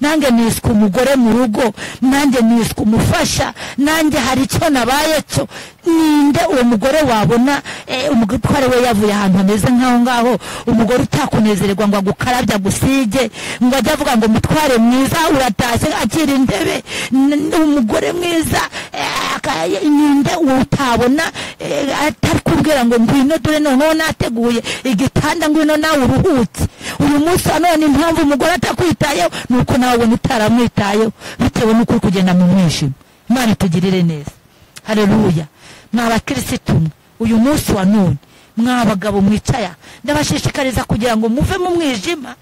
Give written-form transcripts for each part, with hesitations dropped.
nanjye niswe umugore mu rugo, nanjye niswe umufasha, nanjye hari icyo nabaye cyo. Ninde uwo mugore wabona umutware we yavuye ahantu hameze nk'aho ngaho, umugore utakunezererwa ngo agukarabya gusige, ngo ajya avuga ngo mutware mwiza uratashye akira intebe, umugore mwiza ninde utabona atari kubwira ngo ngwino dore noneho nateguye igitanda ngwino nawe uruhutse. Uyu munsi none impamvu umugore atakwitayeho nuko nawe ubona utaramwitayeho bitewe n'uko uri kugenda mu mwijima. Imana itugirire neza. Haleluya. Mw'abakirisitu uyu munsi wa none, mw'abagabo mwicaya, ndabashishikariza kugira ngo muve mu mwijima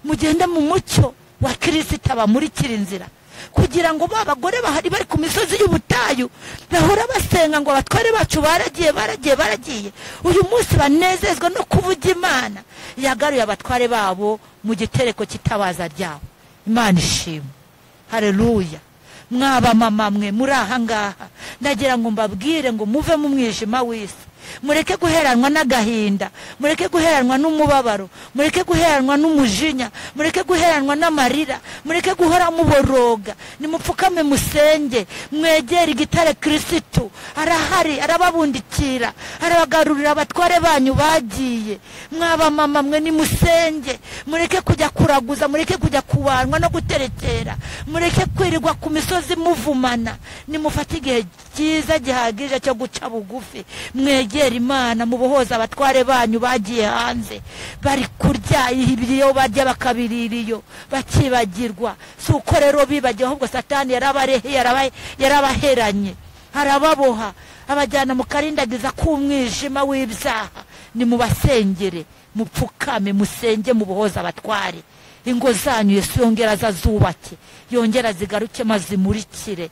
mugende mu mucyo wa Kristo abamurikira inzira, kugira ngo babagore bahari bari ku misozi y'ubutayu bahora basenga ngo abatware bacu baragiye uyu munsi banezezwa no kuvuga Imana yagaruye abatware babo mu gitereko kitabaza ryabo. Imana ishimwe. Haleluya. Mwaba mama mwe muri aha ngaha, ndagira ngo mbabwire ngo muve mu mwijima w'isi, mureke guheranwa n'agahinda, mureke guheranwa n'umubabaro, mureke guheranwa n'umujinya, mureke guheranwa n'amarira, mureke guhora muboroga. Nimupfukame musenge, mwegere igitare Kristo, arahari arababundikira, arabagarurira abatware banyu bagiye. Mwaba mama mwe nimusenge, mureke kujya kuraguza, mureke kujya kubanwa no guterekera, mureke kwirirwa ku misozi muvumana. Nimufate igihe cyiza gihagije cyo guca bugufi, mwegere Imana, mubohoza abatware banyu bagiye hanze, bari kurya ibyo barya bakabiririyo bakibagirwa. Si uko rero bibagiwe, ahubwo Satani yarabaheranye, arababoha, abajyana mu karindagiza k'umwijima w'ibyaha. Nimubasengere, mupfukame musenge, mubohoza abatware. Ingo zanyu Yesu yongera azazubake, yongera zigaruke mazimurikire.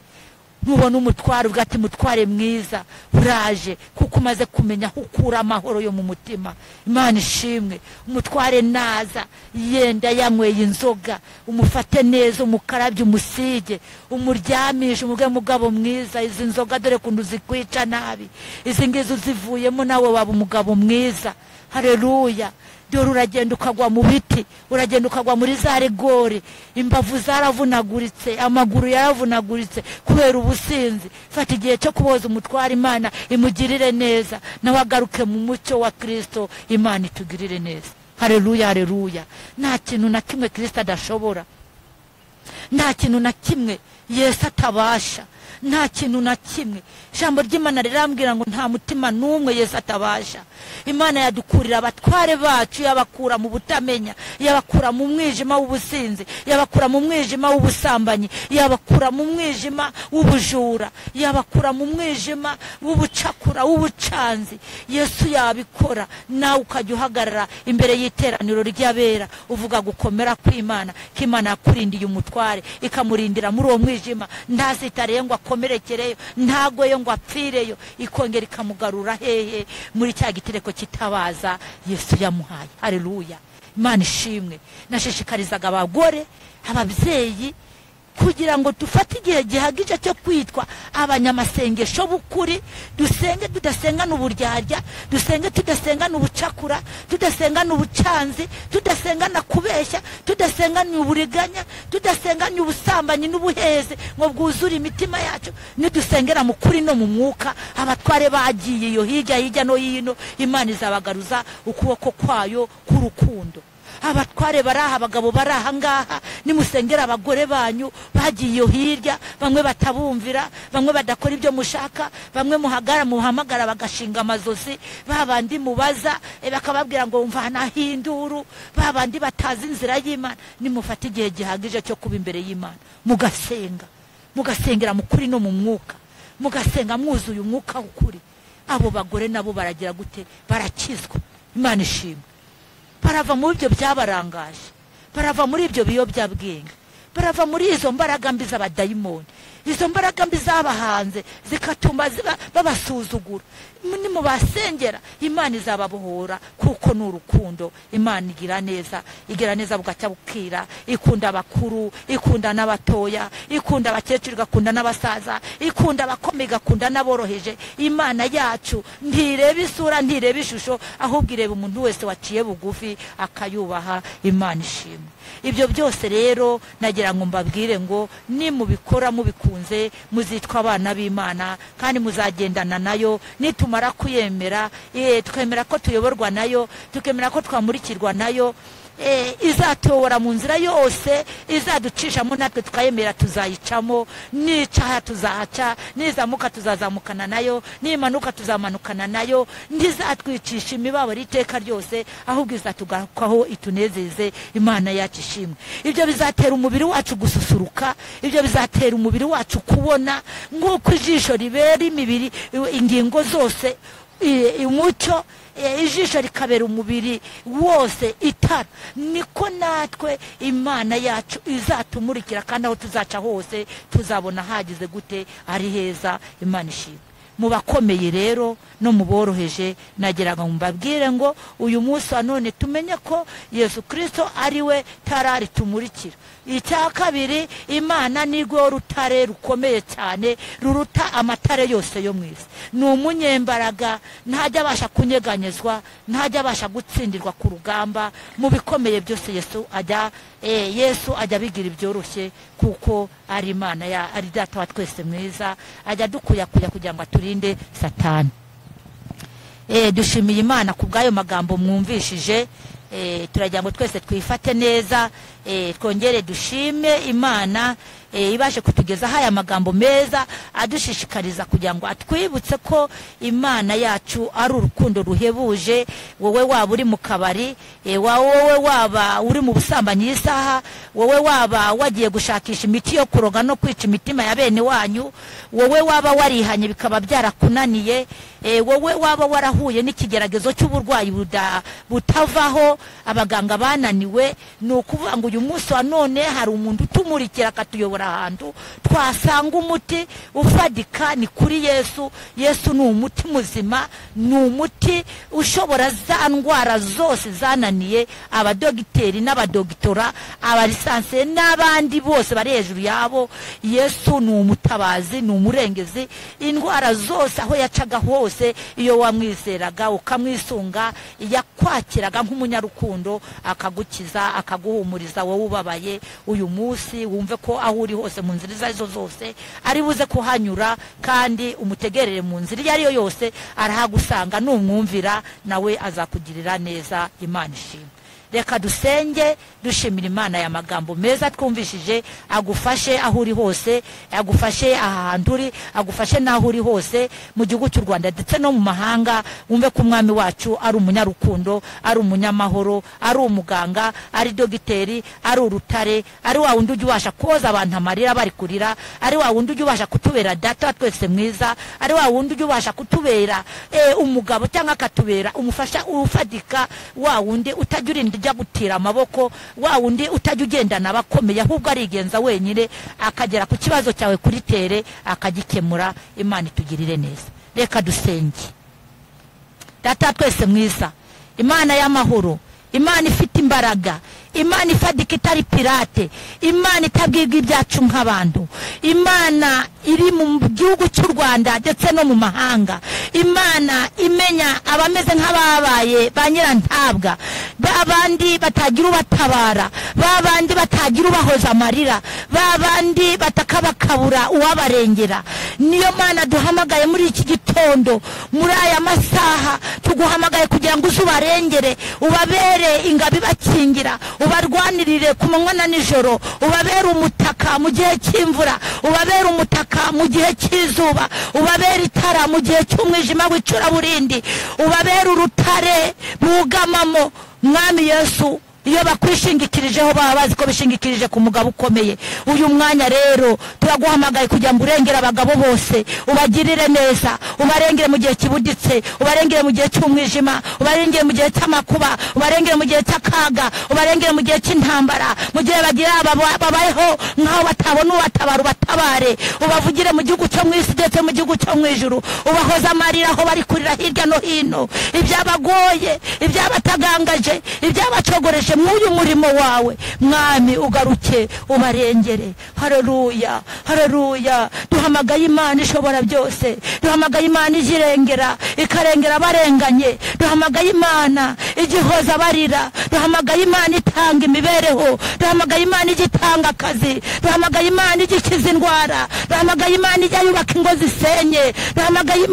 Nubona umutware ugati mutware mwiza uraje, kuko umaze kumenya aho ukura amahoro yo mu mutima. Imana ishimwe. Umutware naza yenda yanyweye inzoga, umufate neza, umukarabye, umusige, umuryamishe, umubwe mugabo mwiza. Izi nzoga dore kundu zikwica nabi, izi ngizo zivuyemo nawe waba umugabo mwiza. Haleluya. Dore uragenda ukagwa mu biti, uragenda ukagwa muri za rigori, imbavu zaravunaguritse, amaguru yaravunaguritse kubera ubusinzi. Fata igihe cyo kuboza umutware, Imana imugirire neza, nawe agaruke mu mucyo wa Kristo. Imana itugirire neza. Haleluya, haleluya. Nta kintu na kimwe Kristo adashobora, nta kintu na kimwe Yesu atabasha, nta kintu na kimwe. Ijambo ry'Imana rirambwira ngo nta mutima n'umwe Yesu atabasha. Imana yadukurira abatware bacu, yabakura mu butamenya, yabakura mu mwijima w'ubusinzi, yabakura mu mwijima w'ubusambanyi, yabakura mu mwijima w'ubujura, yabakura mu mwijima w'ubucakura, w'ubucanzi. Yesu yabikora. Nawe ukajya uhagarara imbere y'iteraniro ry'abera uvuga gukomera kw'Imana, ko Imana yakurindiye umutware, ikamurindira muri uwo mwijima, ntazitareyo ngo akomerekereyo, ntagoyo ngo apfireyo, ikongera ikamugarura hehe muri cya gitereko kitabaza Yesu yamuhaye. Haleluya. Imana ishimwe. Nashishikarizaga abagore, ababyeyi, kugira ngo dufate igihe gihagije cyo kwitwa abanyamasengesho b'ukuri. Dusenge tudasengana uburyarya, dusenge tudasengana ubucakura, tudasengana ubucanzi, tudasengana kubeshya, tudasengana uburiganya, tudasengana ubusambanyi n'ubuheze ngo bwuzure imitima yacu. Nidusengera mu kuri no mu mwuka, abatware bagiye iyo hirya no hino, Imana izabagaruza ukuboko kwayo k'urukundo. Abatware baraha, abagabo baraha ngaha, nimusengera abagore banyu bagiye iyo hirya, bamwe batabumvira, bamwe badakora ibyo mushaka, bamwe muhamagara bagashinga amazosi, babandi mubaza bakababwira ngo umva nahinduru, babandi batazi inzira y'Imana. Nimufate igihe gihagije cyo kuba imbere y'Imana, mugasenga, mugasengera mu kuri no mu mwuka, mugasenga mwuzuye umwuka w'ukuri. Abo bagore nabo baragira gute? Barakizwa. Imana ishimwe. Barava muri ibyo byabarangaje, barava muri ibyo biyobyabwenge, barava muri izo mbaraga mbi z'abadayimoni. izo mbaraga mbi zabahanze zikatuma babasuzugura. Nimubasengera Imana izababohora kuko ni urukundo. Imana igira neza bugacya bukira, ikunda abakuru, ikunda n'abatoya, ikunda abakecuru, igakunda n'abasaza, ikunda abakomeye, igakunda n'aboroheje. Imana yacu ntireba isura, ntireba ishusho, ahubwo ireba umuntu wese waciye bugufi akayubaha. Imana ishimwe. Ibyo byose rero nagira ngo mbabwire ngo nimubikora mubikunze muzitwa abana b'Imana kandi muzagendana nayo. Nitumara kuyemera tukemera ko tuyoborwa nayo, tukemera ko twamurikirwa nayo, izatuyobora mu nzira yose, izaducishamo natwe tukayemera tuzayicamo. Nicaha tuzahaca, nizamuka tuzazamukana nayo, nimanuka tuzamanukana nayo. Ntizatwicisha imibabaro iteka ryose, ahubwo izatugarukaho itunezeze. Imana yacu ishimwe. Ibyo bizatera umubiri wacu gususuruka, ibyo bizatera umubiri wacu kubona nk'uko ijisho ribera imibiri ingingo zose umucyo, ijisho rikabera umubiri wose itara, niko natwe Imana yacu izatumurikira, kandi aho tuzaca hose tuzabona hagize gute, ari heza. Imana ishimwe. Mu bakomeye rero no mu boroheje nageraga mbabwire ngo uyu munsi wa none tumenye ko Yesu Kristo ari we tarari tumurikira. Icya kabiri, Imana nirwo rutare rukomeye cyane ruruta amatare yose yo mwisi. Ni umunyembaraga, ntajya abasha kunyeganyezwa, ntajya abasha gutsindirwa ku rugamba. Mu bikomeye byose Yesu ajya bigira ibyoroshye kuko ari Imana ari Data wa twese mwiza, ajya dukuyakuya kugira ngo aturinde Satani. Dushimiye Imana ku bw'ayo magambo mwumvishije. Turagira ngo twese twifate neza, twongere dushime Imana ibashe kutugezaho aya magambo meza adushishikariza kugira ngo atwibutse ko Imana yacu ari urukundo ruhebuje. Wowe waba uri mu kabari, wowe waba uri mu busambanyi isaha, wowe waba wagiye gushakisha imiti yo kuroga no kwica imitima ya bene wanyu, wowe waba warihanye bikaba byarakunaniye, wowe waba warahuye n'ikigeragezo cy'uburwayi butavaho, abaganga bananiwe, ni ukuvuga ngo uyu munsi wa none hari umuntu utumurikira akatuyobora ahantu twasanga umuti ufadika. Ni kuri Yesu. Yesu ni umuti muzima, ni umuti ushobora za ndwara zose zananiye abadogiteri n'abadogitora, abalisanse n'abandi bose bari hejuru yabo. Yesu ni umutabazi, ni umurengezi. Indwara zose aho yacaga hose, iyo wamwizeraga ukamwisunga, yakwakiraga nk'umunyarukundo, akagukiza, akaguhumuriza wowe ubabaye. Uyu munsi wumve ko aho uri hose mu nzira izo zose ari buze kuhanyura, kandi umutegerere mu nzira iyo ariyo yose arahagusanga. Numwumvira nawe azakugirira neza. Imana ishimwe. Reka dusenge dushimira Imana ya magambo meza twumvishije, agufashe aho uri hose, agufashe ahantu uri, agufashe naho uri hose mu gihugu cy'u Rwanda ndetse no mu mahanga. Wumve ko umwami wacu ari umunyarukundo, ari umunyamahoro, ari umuganga, ari dogiteri, ari urutare, ari wa wundi ujya ubasha koza abantu amarira bari kurira, ari wa wundi ujya ubasha kutubera Data wa twese mwiza, ari wa wundi ujya ubasha kutubera umugabo cyangwa akatubera umufasha ufadika, wa wundi utajya urinda ujya gutira amaboko, wa wundi utajya ugendana abakomeye, ahubwo arigenza wenyine akagera ku kibazo cyawe kuri tere akagikemura. Imana itugirire neza. Reka dusenge. Data twese mwiza, Imana y'amahoro, Imana ifite imbaraga, Imana ifadika itari pirate, Imana itabwirwa ibyacu nk'abantu, Imana iri mu gihugu cy'u Rwanda ndetse no mu mahanga, Imana imenya abameze nk'ababaye ba nyirantabwa, babandi batagira ubatabara, babandi batagira ubahoza amarira, babandi batakabakabura uwabarengera. Niyo Mana duhamagaye muri iki gitondo, muri aya masaha tuguhamagaye kugira ngo uzubarengere, ubabere ingabo ibakingira, ubarwanirire ku manywa na nijoro, ubabere umutaka mu gihe cy'imvura, ubabere umutaka mu gihe cy'izuba, ubabere itara mu gihe cy'umwijima w'icuraburindi, ubabere urutare bugamamo. Mwami Yesu, iyo bakwishingikirijeho baba bazi ko bishingikirije ku mugabo ukomeye. Uyu mwanya rero turaguhamagaye kugira ngo urengere abagabo bose, ubagirire neza, ubarengere mu gihe kibuditse, ubarengere mu gihe cy'umwijima, ubarengere mu gihe cy'amakuba, ubarengere mu gihe cy'akaga, ubarengere mu gihe cy'intambara, mu gihe bagira babayeho nkaho batabona ubatabara, ubatabare, ubavugire mu gihugu cyo mu isi ndetse mu gihugu cyo mu ijuru, ubahoza amarira aho bari kurira hirya no hino, ibyabagoye, ibyabatagangaje, ibyabacogoreje mw'uyu murimo wawe. Mwami ugaruke ubarengere. Haleluya, haleluya. Duhamagaye Imana ishobora byose, duhamagaye Imana ijirengera ikarengera abarenganye, duhamagaye Imana igihoza barira, duhamagaye Imana itanga imibereho, duhamagaye Imana igitanga akazi, duhamagaye Imana igikiza indwara, duhamagaye Imana ijya yubaka ingo zisenye, duhamagaye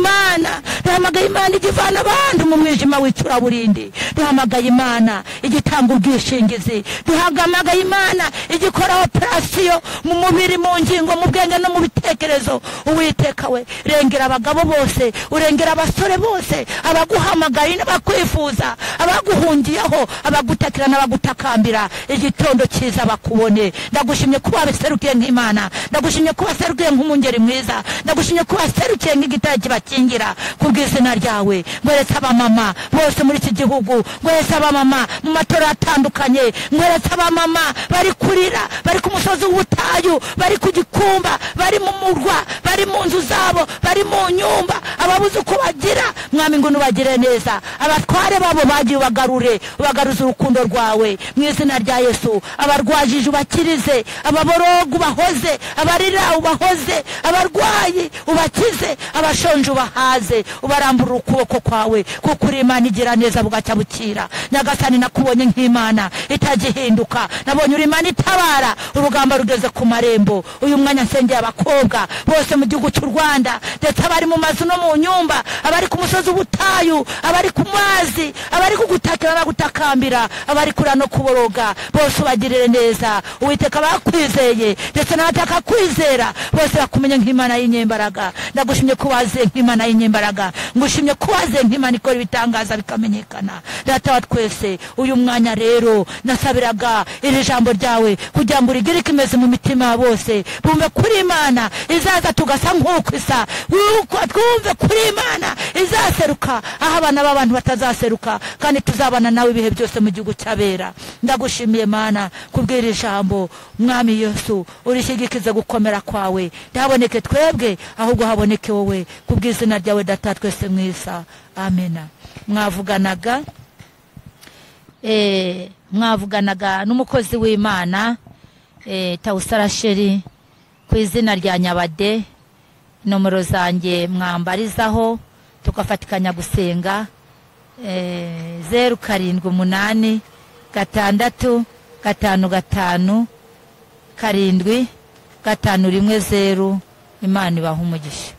Imana igivana abandi mu mwijima w'icuraburindi, duhamagaye Imana igitanga ubwishingizi, duhamagaye Imana igikora operasiyo mu mubiri, mu ngingo, mu bwenge no mu bitekerezo. Uwiteka we, rengera abagabo bose, urengera abasore bose, abaguhamagaye n'abakwifuza, abaguhungiyeho, abagutakira n'abagutakambira. Igitondo cyiza bakubone. Ndagushimye kuba waserukiye nk'Imana, ndagushimye kuba waserukiye nk'umungeri mwiza, ndagushimye kuba waserukiye nk'igitare kibakingira. Kubw'izina ryawe ngweretse abamama bose muri iki gihugu, ngweretse abamama mu matora atandukanye, ngweretse abamama bari kurira, bari ku musozi w'ubutayu, bari ku gikumba, bari mu murwa, bari mu nzu zabo, bari mu nyumba, ababuze uko bagira. Mwami ngo nubagire neza, abatware babo bagiye ubagarure, ubagaruza urukundo rwawe mu izina rya Yesu. Abarwajije ubakirize, ababoroga ubahoze, abarira ubahoze, abarwayi ubakize, abashonje ubahaze, ubarambura ukuboko kwawe, kuko uri Imana igira neza bugacya bukira. Nyagasani nakubonye nk'Imana itagihinduka, nabonye uri Imana itabara. Urugamba rugeze ku marembo. Uyu mwanya nsengeye abakobwa bose mu gihugu cy'u Rwanda, ndetse abari mu mazu no mu nyumba, abari ku musozi w'ubutayu, abari ku mazi, abari kugutakira n'agutakambira, abari kurira no kuboroga, bose ubagirire neza. Uwiteka bakwizeye ndetse n'abataka kwizera bose bakumenye nk'Imana y'inyembaraga. Ndagushimye kubaze nk'Imana y'inyembaraga, ngushimye kubaze nk'Imana ikora ibitangaza bikamenyekana. Data wa twese, uyu mwanya rero nasabiraga iri jambo ryawe kugira ngo rigire kimeze mu mitima bose, bumve kuri Imana izaza tugasa nk'uko isa, uko twumve kuri Imana izaseruka aho abana b'abantu batazaseruka, kandi tuzabana nawe ibihe byose mu gihugu cy'abera. Ndagushimiye Mana kubwira ijambo. Mwami Yesu, urishigikize gukomera kwawe, ntaboneke twebwe ahubwo haboneke wowe, kubw'izina ryawe Data twese mwisa. Amena. Mwavuganaga n'umukozi w'Imana Tawusara Sheri ku izina rya Nyabade. Nomero zanjye mwambarizaho tukafatikanya gusenga 0786 655 7 510. Imana ibaha umugisha.